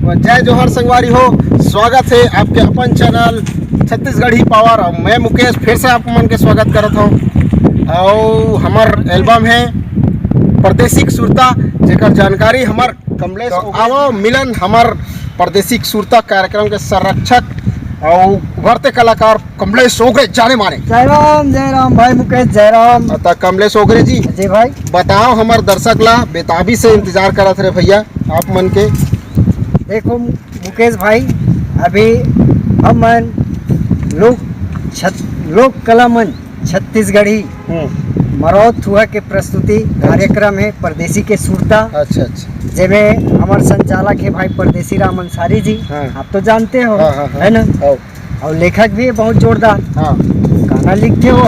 जय जोहर संगवारी हो। स्वागत है आपके अपन चैनल छत्तीसगढ़ी पावर। मैं मुकेश फिर से आप मन के स्वागत करता हूँ। और हमार एल्बम है परदेसी सुरता, जेकर जानकारी हमार कमलेश आओ मिलन हमार परदेसी सुरता कार्यक्रम के संरक्षक और उभरते कलाकार कमलेश ओगरे जाने माने। जय राम भाई मुकेश, जय राम। कमलेश ओगरे जी जी भाई, बताओ हमार दर्शक ला बेताबी से इंतजार करत रहे भैया आप मन के। देखो मुकेश भाई, अभी हम लोक कला मंच छत्तीसगढ़ी मरौत हुआ के प्रस्तुति कार्यक्रम है परदेसी के सुरता। अच्छा, जिसमें हमारे संचालक है भाई परदेसी राम अंसारी जी। आप तो जानते हो, है ना। और लेखक भी है बहुत जोरदार। गाना लिखते हो,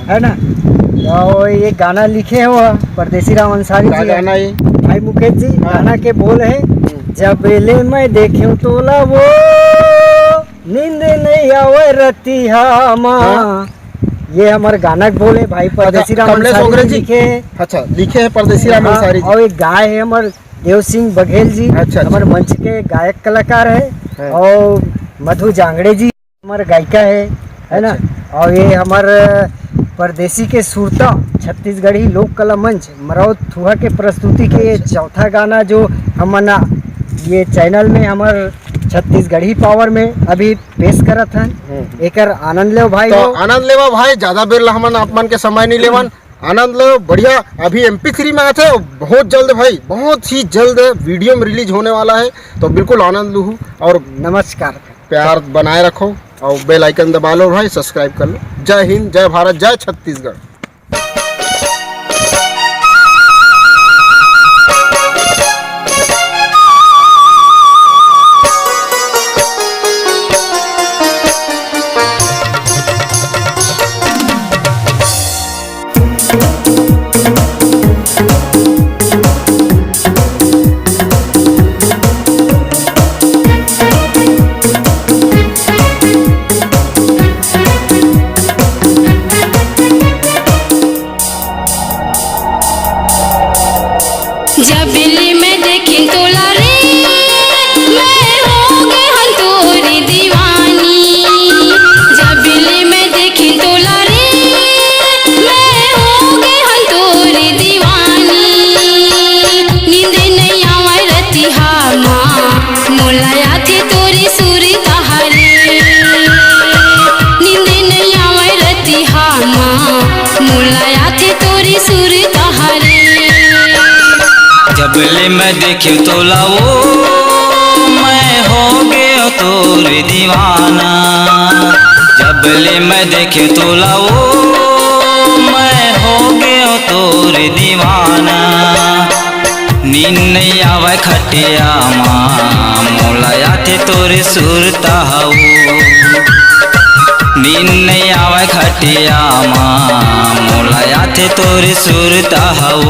है ना। तो ये गाना लिखे हो परदेसी राम अंसारी जी। गाना ये भाई मुकेश जी, गाना के बोल है, जब ले मैं देखूं तोला वो नींद नहीं आवे रतिया माँ। ये हमारे गाना के बोले भाई परदेसी राम अंसारी जी लिखे। अच्छा, लिखे है परदेसी राम अंसारी जी। और एक गाय है हमारे देव सिंह बघेल जी। अच्छा, हमारे मंच के गायक कलाकार है। और मधु जांगड़े जी हमारे गायिका है ना। और ये हमारे परदेसी के सुरता छत्तीसगढ़ी लोक कला मंच मरौत थुआ के प्रस्तुति के चौथा गाना जो हम ये चैनल में हमारे छत्तीसगढ़ी पावर में अभी पेश करत है। एक आनंद ले भाई। तो आनंद लेवा भाई, ज्यादा बेर हमन आप मन के समय नहीं लेवन। आनंद लो बढ़िया। अभी MP3 में आए थे, बहुत जल्द भाई, बहुत ही जल्द वीडियो में रिलीज होने वाला है। तो बिल्कुल आनंद लूँ। और नमस्कार, प्यार बनाए रखो और बेल आइकन दबा लो भाई, सब्सक्राइब कर लो। जय हिंद, जय भारत, जय छत्तीसगढ़। जबली में देखी तोला रे, मैं हो गई हन तोरी दीवानी। जबली में देखी तोला रे, मैं हो गई हन तोरी दीवानी। नींद नहीं आवे रतिहा माँ, मोलाया थी तोरी सूरी तहारे। नींद नहीं आवे रतिहा माँ, मोलाया थी तोरी सूरी तहारे। जबले मैं देखी तोला वो, मैं हो गया तोर दीवाना। जबले मैं देखी तोला वो, मैं हो गया तोर दीवाना। नींद नहीं आवे खटिया माँ, मोलाया थे तोरे सुरता हो। नींद नहीं आवे खटिया माँ, मोलाया थे तोरे सुरता हो।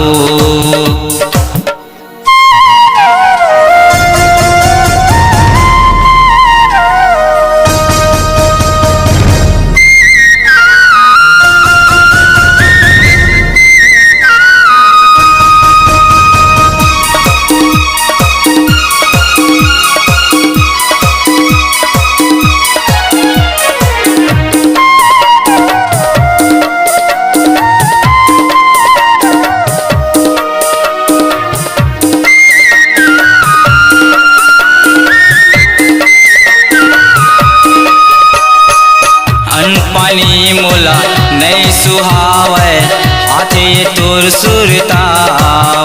पानी मोला नहीं सुहावे आते तोर सुरताओ।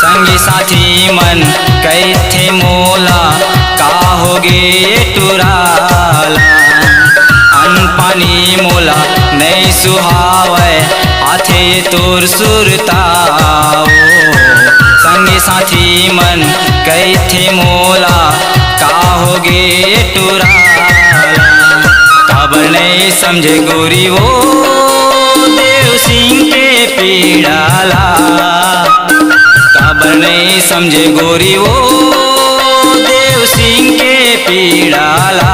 संगी साथी मन कई थे मोला, का होगे टुराला। अन पानी मोला नहीं सुहावे आते तोर सुरताओ। संगी साथी मन कई थे मोला, का होगे टुराला। काबर नहीं समझे गोरी वो देव सिंह के पीड़ाला। काबर नहीं समझे गोरी वो देव सिंह के पीड़ाला।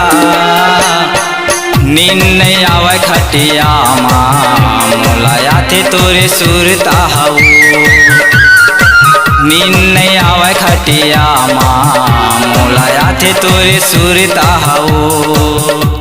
नींद नहीं आवे खटिया माँ, मोलाया थे तोरे सुरता हो। नींद नहीं आवे खटिया माँ मोला थे तोरे सुरता हऊ।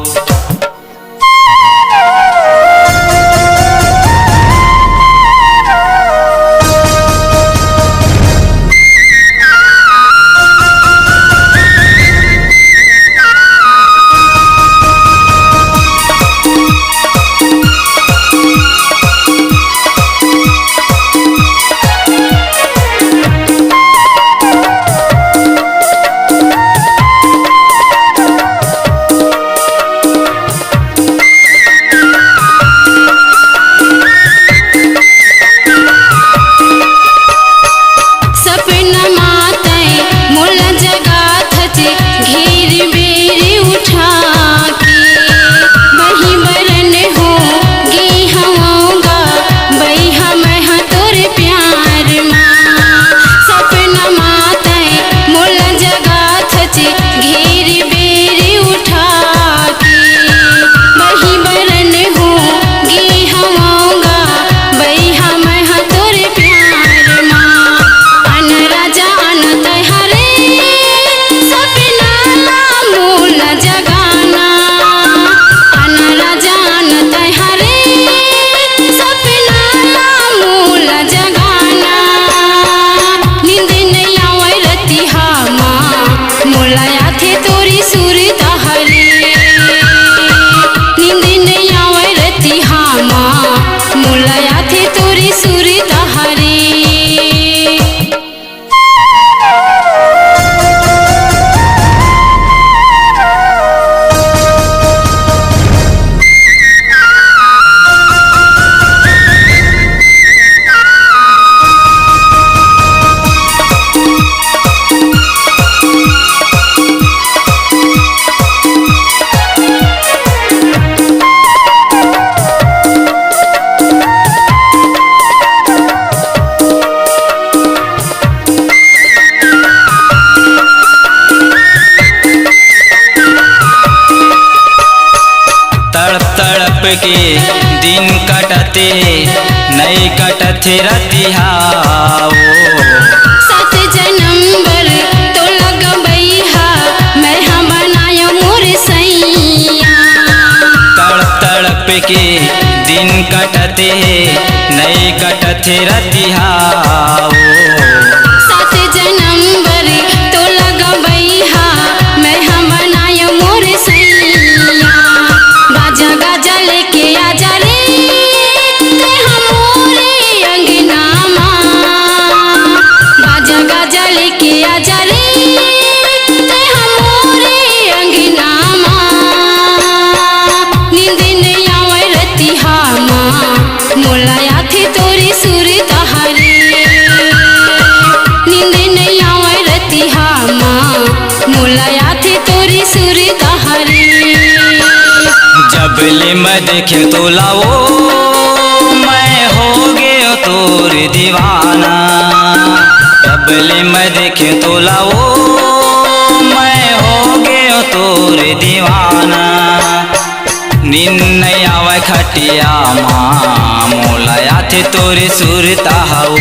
के दिन कटते नहीं कटथे रतिहा सात जन्म बर तो लगबैहा मैं हम बनायो मोर सैया। तड़प तड़प के दिन कटते नहीं कटथे रतिहा सात जन्म बर तो लगबैहा मैं हम बनायो मोर सैया। बाजा गाजा लेके आजा रे ते हमोरे अंगना माँ। बाजा गाजा लेके आजा रे ते हमोरे अंगना माँ। नींद नहीं आवे रतिहा माँ मोला आथे तोरी सुरता हरे। नींद नहीं आवे रतिहा माँ मोला आथे तोरी सुरता हरे। जबले मैं देखे तो लाओ मैं हो गयो तोर दीवाना। जबले मैं देखे तो लाओ मैं हो गयो तोर दीवाना। नींद नहीं आवे खटिया माँ मोला आथे तोरे सुरता हऊ।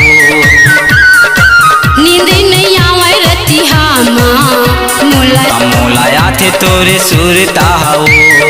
नींद नहीं आवे रतिहा माँ मोला आथे तोरे सुरता हऊ।